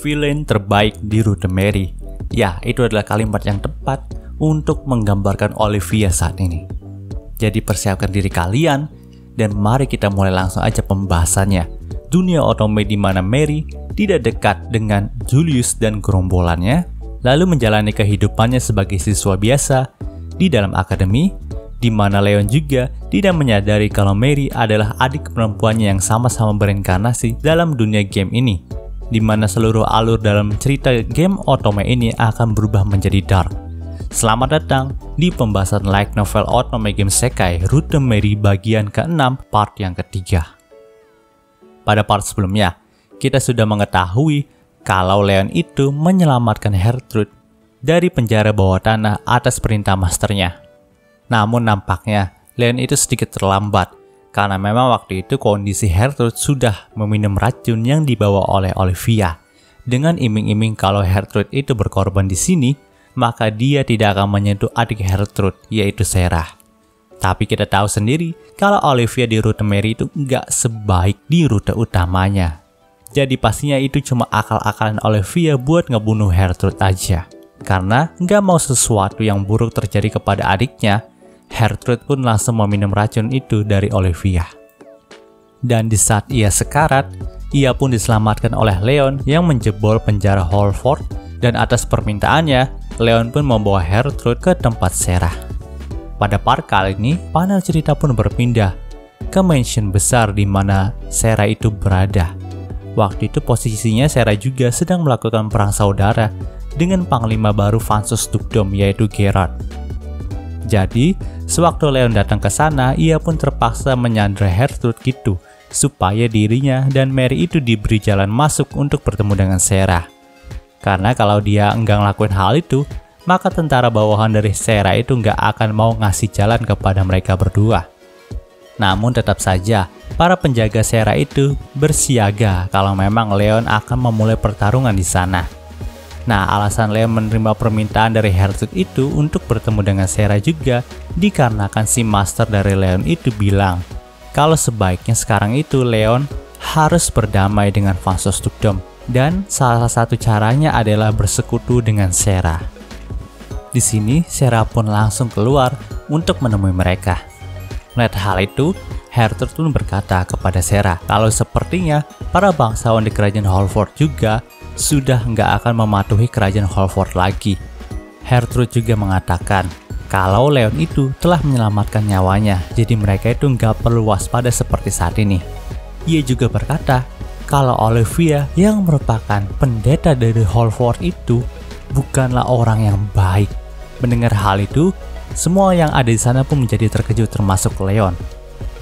villain terbaik di Rute Mary. Ya, itu adalah kalimat yang tepat untuk menggambarkan Olivia saat ini. Jadi persiapkan diri kalian dan mari kita mulai langsung aja pembahasannya. Dunia otome di mana Mary tidak dekat dengan Julius dan gerombolannya, lalu menjalani kehidupannya sebagai siswa biasa di dalam akademi, di mana Leon juga tidak menyadari kalau Mary adalah adik perempuannya yang sama-sama berinkarnasi dalam dunia game ini, di mana seluruh alur dalam cerita game otome ini akan berubah menjadi dark. Selamat datang di pembahasan light novel otome game Sekai Rute Mary bagian ke-6 part yang ketiga. Pada part sebelumnya, kita sudah mengetahui kalau Leon itu menyelamatkan Gertrude dari penjara bawah tanah atas perintah masternya. Namun nampaknya Leon itu sedikit terlambat karena memang waktu itu kondisi Gertrude sudah meminum racun yang dibawa oleh Olivia. Dengan iming-iming kalau Gertrude itu berkorban di sini, maka dia tidak akan menyentuh adik Gertrude, yaitu Sarah. Tapi kita tahu sendiri kalau Olivia di Rute Mary itu nggak sebaik di rute utamanya. Jadi pastinya itu cuma akal-akalan Olivia buat ngebunuh Gertrude aja. Karena nggak mau sesuatu yang buruk terjadi kepada adiknya, Gertrude pun langsung meminum racun itu dari Olivia. Dan di saat ia sekarat, ia pun diselamatkan oleh Leon yang menjebol penjara Holford, dan atas permintaannya, Leon pun membawa Gertrude ke tempat Sarah. Pada part kali ini, panel cerita pun berpindah ke mansion besar di mana Sarah itu berada. Waktu itu posisinya Sarah juga sedang melakukan perang saudara dengan panglima baru Vansos Dukdom, yaitu Gerard. Jadi, sewaktu Leon datang ke sana, ia pun terpaksa menyandra Gertrude gitu, supaya dirinya dan Mary itu diberi jalan masuk untuk bertemu dengan Sarah. Karena kalau dia enggak ngelakuin hal itu, maka tentara bawahan dari Sarah itu nggak akan mau ngasih jalan kepada mereka berdua. Namun tetap saja, para penjaga Sarah itu bersiaga kalau memang Leon akan memulai pertarungan di sana. Nah, alasan Leon menerima permintaan dari Gertrude itu untuk bertemu dengan Sarah juga dikarenakan si master dari Leon itu bilang kalau sebaiknya sekarang itu Leon harus berdamai dengan Vansos Dukdom, dan salah satu caranya adalah bersekutu dengan Sarah. Di sini, Sarah pun langsung keluar untuk menemui mereka. Melihat hal itu, Gertrude pun berkata kepada Sarah kalau sepertinya para bangsawan di kerajaan Holford juga sudah nggak akan mematuhi kerajaan Holford lagi. Gertrude juga mengatakan kalau Leon itu telah menyelamatkan nyawanya, jadi mereka itu nggak perlu waspada seperti saat ini. Ia juga berkata kalau Olivia yang merupakan pendeta dari Holford itu bukanlah orang yang baik. Mendengar hal itu, semua yang ada di sana pun menjadi terkejut termasuk Leon.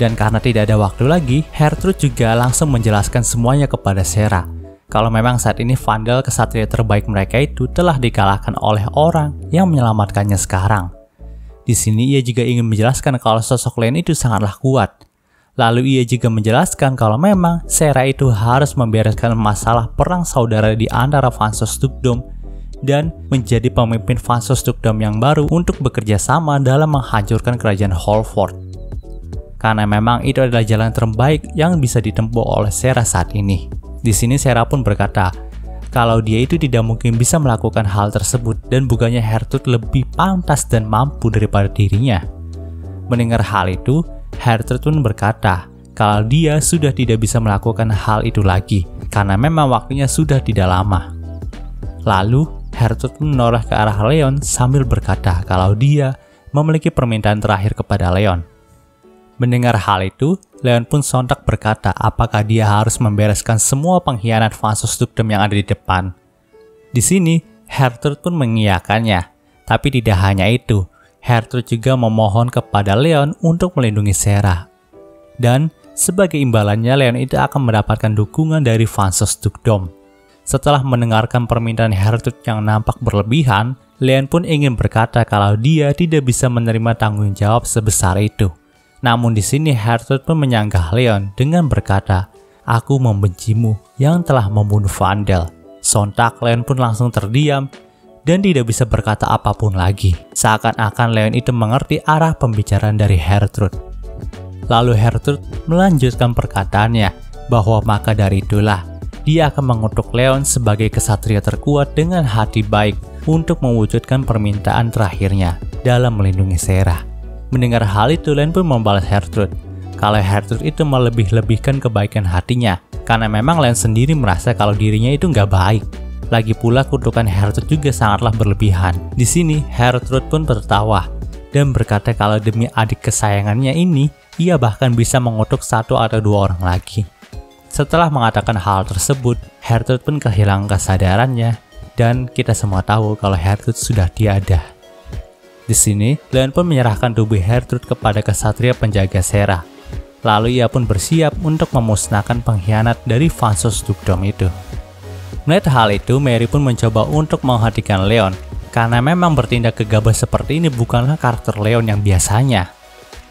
Dan karena tidak ada waktu lagi, Gertrude juga langsung menjelaskan semuanya kepada Sarah. Kalau memang saat ini Vandal kesatria terbaik mereka itu telah dikalahkan oleh orang yang menyelamatkannya sekarang. Di sini ia juga ingin menjelaskan kalau sosok Leon itu sangatlah kuat. Lalu ia juga menjelaskan kalau memang Sarah itu harus membereskan masalah perang saudara di antara Vansos Dukdom dan menjadi pemimpin Vansos Dukdom yang baru untuk bekerja sama dalam menghancurkan kerajaan Holford. Karena memang itu adalah jalan terbaik yang bisa ditempuh oleh Sarah saat ini. Di sini Sarah pun berkata kalau dia itu tidak mungkin bisa melakukan hal tersebut dan bukannya Gertrude lebih pantas dan mampu daripada dirinya. Mendengar hal itu, Gertrude pun berkata kalau dia sudah tidak bisa melakukan hal itu lagi karena memang waktunya sudah tidak lama. Lalu Gertrude menoleh ke arah Leon sambil berkata kalau dia memiliki permintaan terakhir kepada Leon. Mendengar hal itu, Leon pun sontak berkata apakah dia harus membereskan semua pengkhianat Vansos Dukdom yang ada di depan. Di sini, Gertrude pun mengiyakannya. Tapi tidak hanya itu, Gertrude juga memohon kepada Leon untuk melindungi Sarah. Dan sebagai imbalannya, Leon itu akan mendapatkan dukungan dari Vansos Dukdom. Setelah mendengarkan permintaan Gertrude yang nampak berlebihan, Leon pun ingin berkata kalau dia tidak bisa menerima tanggung jawab sebesar itu. Namun di sini Gertrude pun menyanggah Leon dengan berkata, "Aku membencimu yang telah membunuh Vandal." Sontak Leon pun langsung terdiam dan tidak bisa berkata apapun lagi. Seakan-akan Leon itu mengerti arah pembicaraan dari Gertrude. Lalu Gertrude melanjutkan perkataannya bahwa maka dari itulah dia akan mengutuk Leon sebagai kesatria terkuat dengan hati baik untuk mewujudkan permintaan terakhirnya dalam melindungi Serah. Mendengar hal itu, Leon pun membalas Heortrude kalau Heortrude itu melebih-lebihkan kebaikan hatinya, karena memang Leon sendiri merasa kalau dirinya itu nggak baik. Lagi pula kutukan Heortrude juga sangatlah berlebihan. Di sini Heortrude pun tertawa dan berkata kalau demi adik kesayangannya ini, ia bahkan bisa mengutuk 1 atau 2 orang lagi. Setelah mengatakan hal tersebut, Heortrude pun kehilangan kesadarannya dan kita semua tahu kalau Heortrude sudah tiada. Di sini, Leon pun menyerahkan tubuh Heortrude kepada kesatria penjaga Serah. Lalu ia pun bersiap untuk memusnahkan pengkhianat dari Vansos Dugdom itu. Melihat hal itu, Mary pun mencoba untuk menghentikan Leon, karena memang bertindak gegabah seperti ini bukanlah karakter Leon yang biasanya.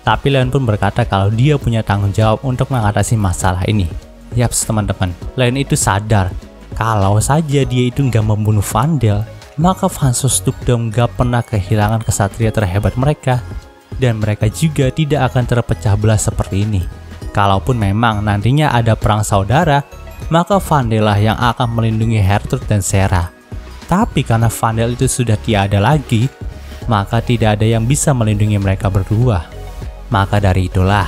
Tapi Leon pun berkata kalau dia punya tanggung jawab untuk mengatasi masalah ini. Yaps teman-teman, Leon itu sadar kalau saja dia itu nggak membunuh Vandel, maka Vansos Dugdom nggak pernah kehilangan kesatria terhebat mereka, dan mereka juga tidak akan terpecah belah seperti ini. Kalaupun memang nantinya ada perang saudara, maka Vandel lah yang akan melindungi Heortrude dan Serah. Tapi karena Vandel itu sudah tiada lagi, maka tidak ada yang bisa melindungi mereka berdua. Maka dari itulah,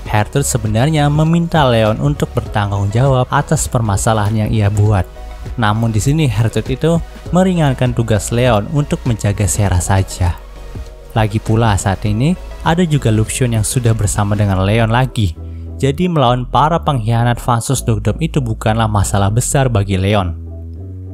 Heortrude sebenarnya meminta Leon untuk bertanggung jawab atas permasalahan yang ia buat. Namun di sini Heortrude itu meringankan tugas Leon untuk menjaga Serah saja. Lagi pula saat ini ada juga Luxion yang sudah bersama dengan Leon lagi. Jadi melawan para pengkhianat Vansos Dugdom itu bukanlah masalah besar bagi Leon.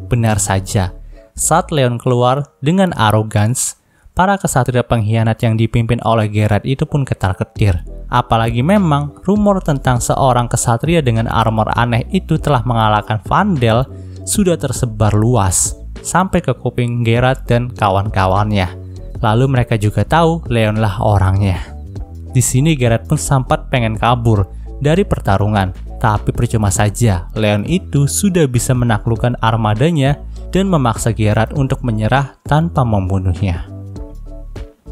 Benar saja, saat Leon keluar dengan arogans, para kesatria pengkhianat yang dipimpin oleh Geralt itu pun ketar-ketir. Apalagi memang rumor tentang seorang kesatria dengan armor aneh itu telah mengalahkan Vandel sudah tersebar luas sampai ke kuping Geralt dan kawan-kawannya. Lalu mereka juga tahu Leon lah orangnya. Di sini Geralt pun sempat pengen kabur dari pertarungan, tapi percuma saja. Leon itu sudah bisa menaklukkan armadanya dan memaksa Geralt untuk menyerah tanpa membunuhnya.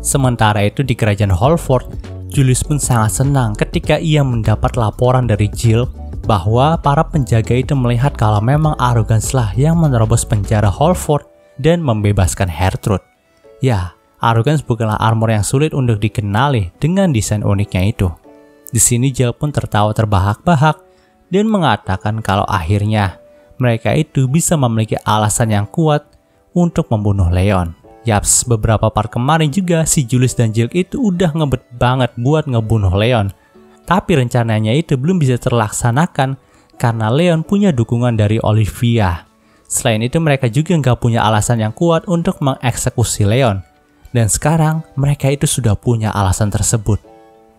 Sementara itu di kerajaan Holford, Julius pun sangat senang ketika ia mendapat laporan dari Jill bahwa para penjaga itu melihat kalau memang Arroganslah yang menerobos penjara Holford dan membebaskan Heortrude. Ya, Arrogance bukanlah armor yang sulit untuk dikenali dengan desain uniknya itu. Di sini Jill pun tertawa terbahak-bahak dan mengatakan kalau akhirnya mereka itu bisa memiliki alasan yang kuat untuk membunuh Leon. Yaps, beberapa part kemarin juga si Julius dan Jill itu udah ngebet banget buat ngebunuh Leon. Tapi rencananya itu belum bisa terlaksanakan karena Leon punya dukungan dari Olivia. Selain itu mereka juga nggak punya alasan yang kuat untuk mengeksekusi Leon. Dan sekarang mereka itu sudah punya alasan tersebut.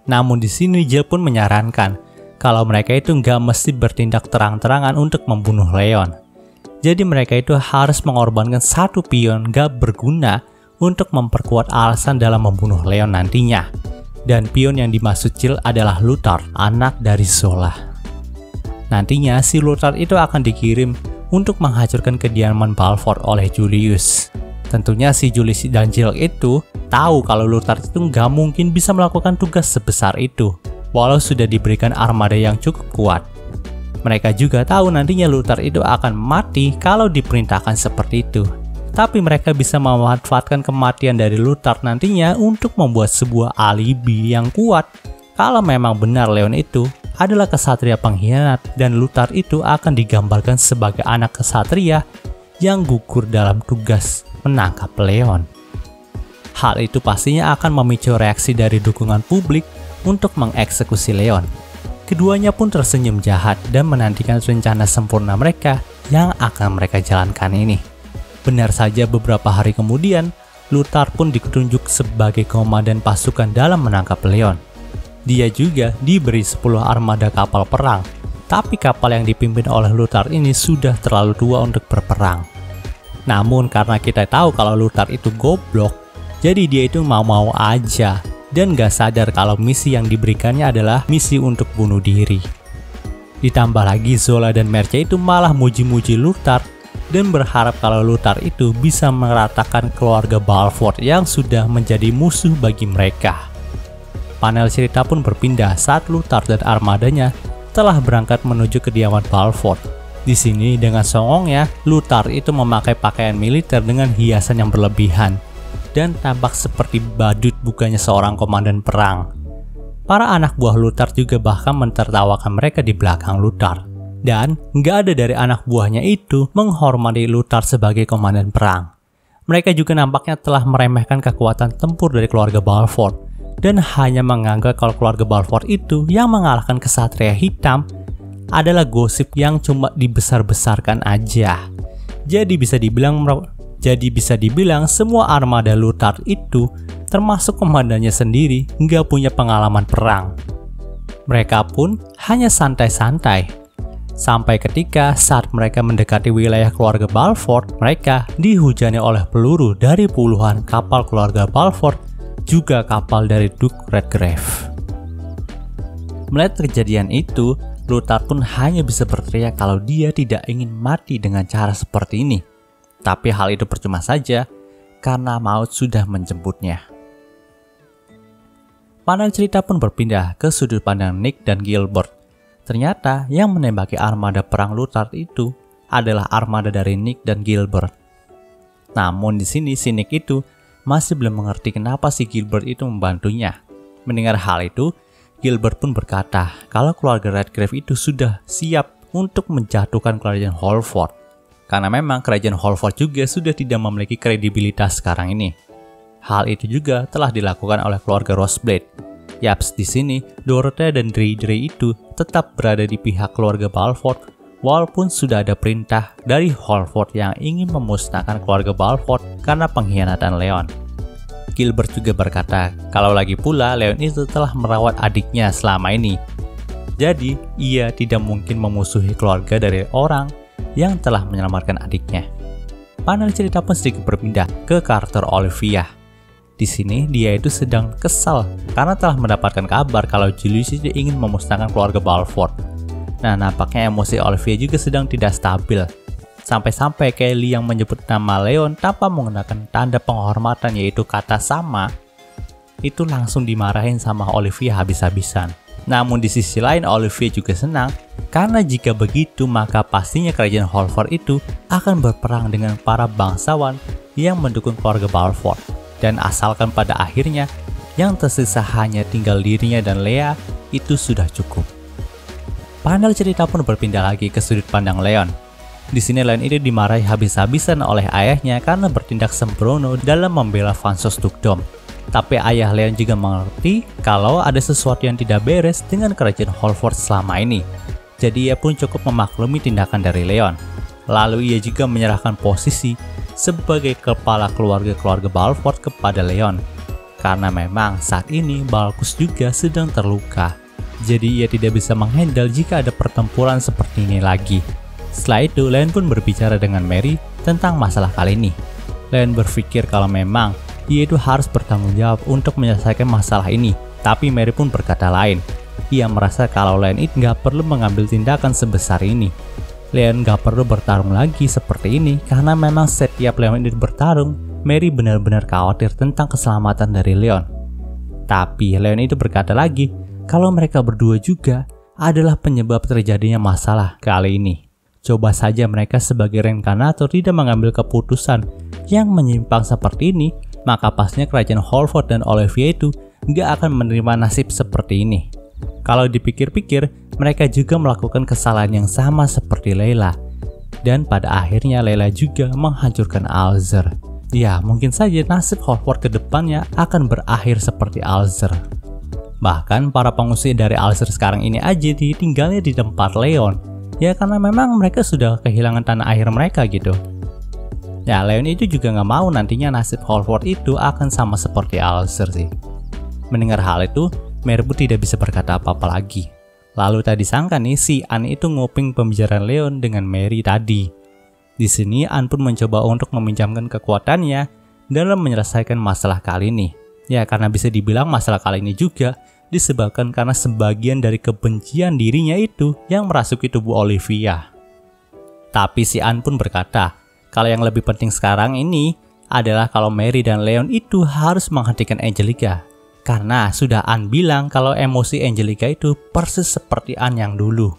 Namun di sini Jill pun menyarankan kalau mereka itu nggak mesti bertindak terang-terangan untuk membunuh Leon. Jadi mereka itu harus mengorbankan satu pion nggak berguna untuk memperkuat alasan dalam membunuh Leon nantinya. Dan pion yang dimaksud Jill adalah Luthard, anak dari Zola. Nantinya si Luthard itu akan dikirim untuk menghancurkan kediaman Balford oleh Julius. Tentunya si Julius dan Jill itu tahu kalau Luthard itu nggak mungkin bisa melakukan tugas sebesar itu, walau sudah diberikan armada yang cukup kuat. Mereka juga tahu nantinya Luthard itu akan mati kalau diperintahkan seperti itu. Tapi mereka bisa memanfaatkan kematian dari Luthard nantinya untuk membuat sebuah alibi yang kuat kalau memang benar Leon itu adalah kesatria pengkhianat dan Luthard itu akan digambarkan sebagai anak kesatria yang gugur dalam tugas menangkap Leon. Hal itu pastinya akan memicu reaksi dari dukungan publik untuk mengeksekusi Leon. Keduanya pun tersenyum jahat dan menantikan rencana sempurna mereka yang akan mereka jalankan ini. Benar saja beberapa hari kemudian, Luthard pun ditunjuk sebagai komandan pasukan dalam menangkap Leon. Dia juga diberi 10 armada kapal perang, tapi kapal yang dipimpin oleh Luthard ini sudah terlalu tua untuk berperang. Namun karena kita tahu kalau Luthard itu goblok, jadi dia itu mau-mau aja dan gak sadar kalau misi yang diberikannya adalah misi untuk bunuh diri. Ditambah lagi Zola dan Merce itu malah muji-muji Luthard dan berharap kalau Luthard itu bisa meratakan keluarga Balford yang sudah menjadi musuh bagi mereka. Panel cerita pun berpindah saat Luthard dan armadanya telah berangkat menuju kediaman Balford. Di sini dengan songongnya, Luthar itu memakai pakaian militer dengan hiasan yang berlebihan dan tampak seperti badut bukannya seorang komandan perang. Para anak buah Luthar juga bahkan mentertawakan mereka di belakang Luthar. Dan nggak ada dari anak buahnya itu menghormati Luthar sebagai komandan perang. Mereka juga nampaknya telah meremehkan kekuatan tempur dari keluarga Balfour dan hanya menganggap kalau keluarga Balfour itu yang mengalahkan kesatria hitam adalah gosip yang cuma dibesar-besarkan aja. Jadi bisa dibilang semua armada Luthar itu termasuk komandannya sendiri nggak punya pengalaman perang. Mereka pun hanya santai-santai. Sampai ketika saat mereka mendekati wilayah keluarga Balfour, mereka dihujani oleh peluru dari puluhan kapal keluarga Balfour, juga kapal dari Duke Redgrave. Melihat kejadian itu, Luthar pun hanya bisa berteriak kalau dia tidak ingin mati dengan cara seperti ini. Tapi hal itu percuma saja, karena maut sudah menjemputnya. Panel cerita pun berpindah ke sudut pandang Nick dan Gilbert. Ternyata yang menembaki armada perang Luthar itu adalah armada dari Nick dan Gilbert. Namun di sini si Nick itu masih belum mengerti kenapa si Gilbert itu membantunya. Mendengar hal itu, Gilbert pun berkata kalau keluarga Redgrave itu sudah siap untuk menjatuhkan kerajaan Holford. Karena memang kerajaan Holford juga sudah tidak memiliki kredibilitas sekarang ini. Hal itu juga telah dilakukan oleh keluarga Roseblade. Yaps, di sini Dorothea dan Deirdre itu tetap berada di pihak keluarga Balfour walaupun sudah ada perintah dari Holford yang ingin memusnahkan keluarga Balfour karena pengkhianatan Leon. Gilbert juga berkata kalau lagi pula Leon itu telah merawat adiknya selama ini. Jadi ia tidak mungkin memusuhi keluarga dari orang yang telah menyelamatkan adiknya. Panel cerita pun sedikit berpindah ke karakter Olivia. Di sini dia itu sedang kesal karena telah mendapatkan kabar kalau Julius itu ingin memusnahkan keluarga Balfour. Nah, nampaknya emosi Olivia juga sedang tidak stabil. Sampai-sampai Kelly yang menyebut nama Leon tanpa menggunakan tanda penghormatan yaitu kata sama, itu langsung dimarahin sama Olivia habis-habisan. Namun di sisi lain Olivia juga senang karena jika begitu maka pastinya kerajaan Holford itu akan berperang dengan para bangsawan yang mendukung keluarga Balfour. Dan asalkan pada akhirnya yang tersisa hanya tinggal dirinya dan Leah, itu sudah cukup. Panel cerita pun berpindah lagi ke sudut pandang Leon. Di sini Leon itu dimarahi habis-habisan oleh ayahnya karena bertindak sembrono dalam membela Vansos Dukdom. Tapi ayah Leon juga mengerti kalau ada sesuatu yang tidak beres dengan kerajaan Holford selama ini. Jadi ia pun cukup memaklumi tindakan dari Leon. Lalu ia juga menyerahkan posisi sebagai kepala keluarga Balfour kepada Leon. Karena memang saat ini Balkus juga sedang terluka. Jadi ia tidak bisa menghandle jika ada pertempuran seperti ini lagi. Setelah itu Leon pun berbicara dengan Mary tentang masalah kali ini. Leon berpikir kalau memang ia itu harus bertanggung jawab untuk menyelesaikan masalah ini. Tapi Mary pun berkata lain. Ia merasa kalau Leon itu nggak perlu mengambil tindakan sebesar ini. Leon gak perlu bertarung lagi seperti ini karena memang setiap Leon itu bertarung, Mary benar-benar khawatir tentang keselamatan dari Leon. Tapi Leon itu berkata lagi kalau mereka berdua juga adalah penyebab terjadinya masalah kali ini. Coba saja mereka sebagai reinkarnator tidak mengambil keputusan yang menyimpang seperti ini, maka pastinya kerajaan Holford dan Olivia itu gak akan menerima nasib seperti ini. Kalau dipikir-pikir, mereka juga melakukan kesalahan yang sama seperti Layla. Dan pada akhirnya Layla juga menghancurkan Alzer. Ya, mungkin saja nasib Holford ke depannya akan berakhir seperti Alzer. Bahkan para pengungsi dari Alzer sekarang ini aja ditinggalnya di tempat Leon. Ya karena memang mereka sudah kehilangan tanah air mereka gitu. Ya, Leon itu juga nggak mau nantinya nasib Holford itu akan sama seperti Alzer sih. Mendengar hal itu, Mary pun tidak bisa berkata apa-apa lagi. Lalu tadi sangka nih si Anne itu nguping pembicaraan Leon dengan Mary tadi. Di sini Anne pun mencoba untuk meminjamkan kekuatannya dalam menyelesaikan masalah kali ini. Ya karena bisa dibilang masalah kali ini juga disebabkan karena sebagian dari kebencian dirinya itu yang merasuki tubuh Olivia. Tapi si Anne pun berkata kalau yang lebih penting sekarang ini adalah kalau Mary dan Leon itu harus menghentikan Angelica. Karena sudah Anne bilang kalau emosi Angelica itu persis seperti Anne yang dulu.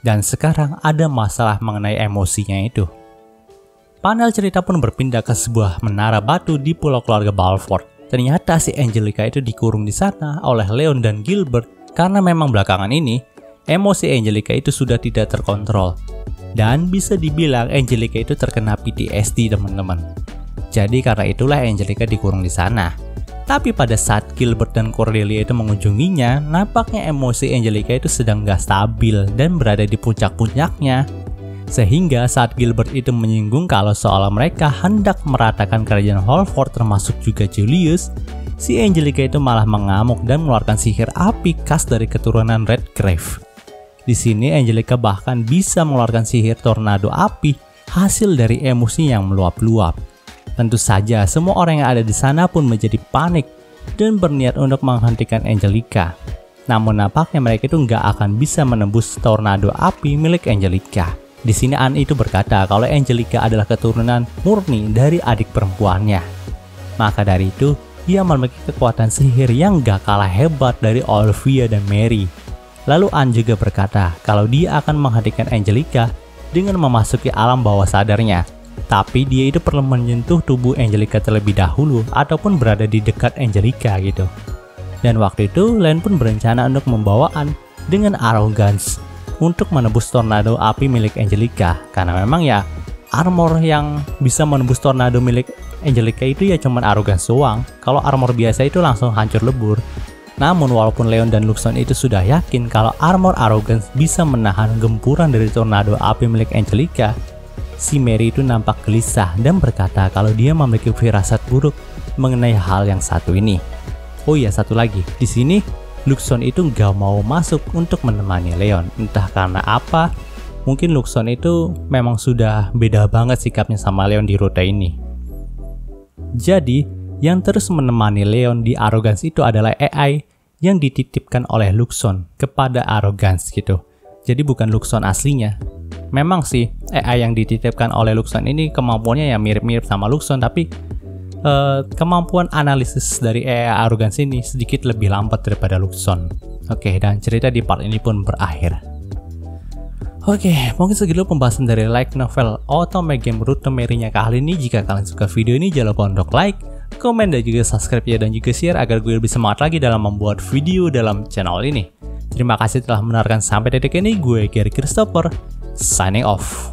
Dan sekarang ada masalah mengenai emosinya itu. Panel cerita pun berpindah ke sebuah menara batu di pulau keluarga Balford. Ternyata si Angelica itu dikurung di sana oleh Leon dan Gilbert karena memang belakangan ini emosi Angelica itu sudah tidak terkontrol. Dan bisa dibilang Angelica itu terkena PTSD teman-teman. Jadi karena itulah Angelica dikurung di sana. Tapi pada saat Gilbert dan Cordelia itu mengunjunginya, nampaknya emosi Angelica itu sedang gak stabil dan berada di puncak-puncaknya. Sehingga saat Gilbert itu menyinggung kalau seolah mereka hendak meratakan kerajaan Holford termasuk juga Julius, si Angelica itu malah mengamuk dan mengeluarkan sihir api khas dari keturunan Redgrave. Di sini Angelica bahkan bisa mengeluarkan sihir tornado api hasil dari emosi yang meluap-luap. Tentu saja semua orang yang ada di sana pun menjadi panik dan berniat untuk menghentikan Angelica. Namun nampaknya mereka itu nggak akan bisa menembus tornado api milik Angelica. Di sini Anne itu berkata kalau Angelica adalah keturunan murni dari adik perempuannya. Maka dari itu, dia memiliki kekuatan sihir yang gak kalah hebat dari Olivia dan Mary. Lalu Anne juga berkata kalau dia akan menghentikan Angelica dengan memasuki alam bawah sadarnya. Tapi dia itu perlu menyentuh tubuh Angelica terlebih dahulu ataupun berada di dekat Angelica gitu. Dan waktu itu Len pun berencana untuk membawa Anne dengan arrogance untuk menembus tornado api milik Angelica. Karena memang ya armor yang bisa menembus tornado milik Angelica itu ya cuman arrogance doang. Kalau armor biasa itu langsung hancur lebur. Namun walaupun Leon dan Luxon itu sudah yakin kalau armor arrogance bisa menahan gempuran dari tornado api milik Angelica, si Mary itu nampak gelisah dan berkata kalau dia memiliki firasat buruk mengenai hal yang satu ini. Oh iya, satu lagi. Di sini Luxon itu nggak mau masuk untuk menemani Leon. Entah karena apa, mungkin Luxon itu memang sudah beda banget sikapnya sama Leon di rute ini. Jadi, yang terus menemani Leon di Arrogance itu adalah AI yang dititipkan oleh Luxon kepada Arrogance gitu. Jadi bukan Luxon aslinya. Memang sih AI yang dititipkan oleh Luxon ini kemampuannya ya mirip-mirip sama Luxon, tapi kemampuan analisis dari AI Arrogance ini sedikit lebih lambat daripada Luxon. Oke, dan cerita di part ini pun berakhir. Oke, mungkin segitu pembahasan dari light novel Otome Game Root to Mary-nya kali ini. Jika kalian suka video ini, jangan lupa untuk like, komen, dan juga subscribe ya, dan juga share agar gue lebih semangat lagi dalam membuat video dalam channel ini. Terima kasih telah mendengarkan sampai detik ini. Gue Gary Christopher, signing off.